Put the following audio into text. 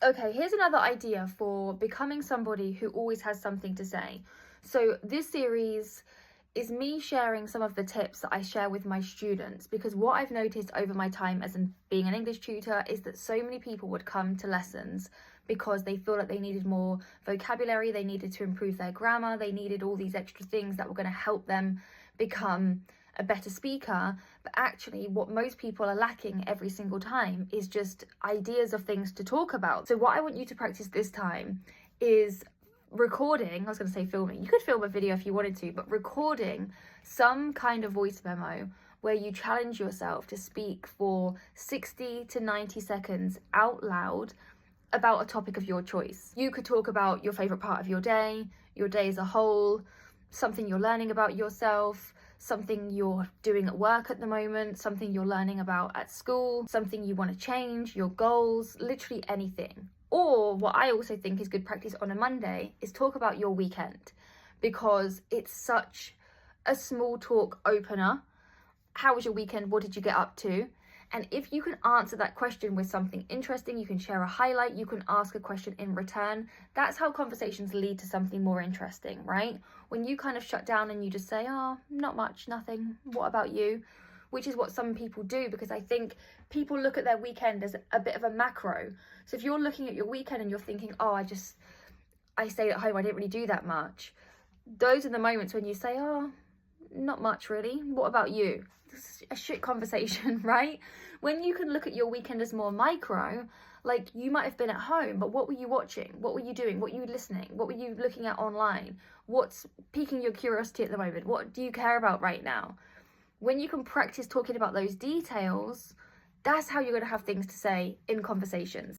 Okay, here's another idea for becoming somebody who always has something to say. So, this series is me sharing some of the tips that I share with my students, because what I've noticed over my time as being an English tutor is that so many people would come to lessons because they feel like they needed more vocabulary, they needed to improve their grammar, they needed all these extra things that were going to help them become a better speaker. But actually what most people are lacking every single time is just ideas of things to talk about. So what I want you to practice this time is recording. I was going to say filming, you could film a video if you wanted to, but recording some kind of voice memo where you challenge yourself to speak for 60 to 90 seconds out loud about a topic of your choice. You could talk about your favorite part of your day as a whole, something you're learning about yourself, something you're doing at work at the moment, something you're learning about at school, something you want to change, your goals, literally anything. Or what I also think is good practice on a Monday is talk about your weekend, because it's such a small talk opener. How was your weekend? What did you get up to? And if you can answer that question with something interesting, you can share a highlight, you can ask a question in return. That's how conversations lead to something more interesting, right? When you kind of shut down and you just say, oh, not much, nothing, what about you? Which is what some people do, because I think people look at their weekend as a bit of a macro. So if you're looking at your weekend and you're thinking, oh, I stayed at home, I didn't really do that much. Those are the moments when you say, oh, not much really, what about you? This is a shit conversation, right? When you can look at your weekend as more micro, like you might have been at home, but what were you watching? What were you doing? What were you listening? What were you looking at online? What's piquing your curiosity at the moment? What do you care about right now? When you can practice talking about those details, that's how you're going to have things to say in conversations.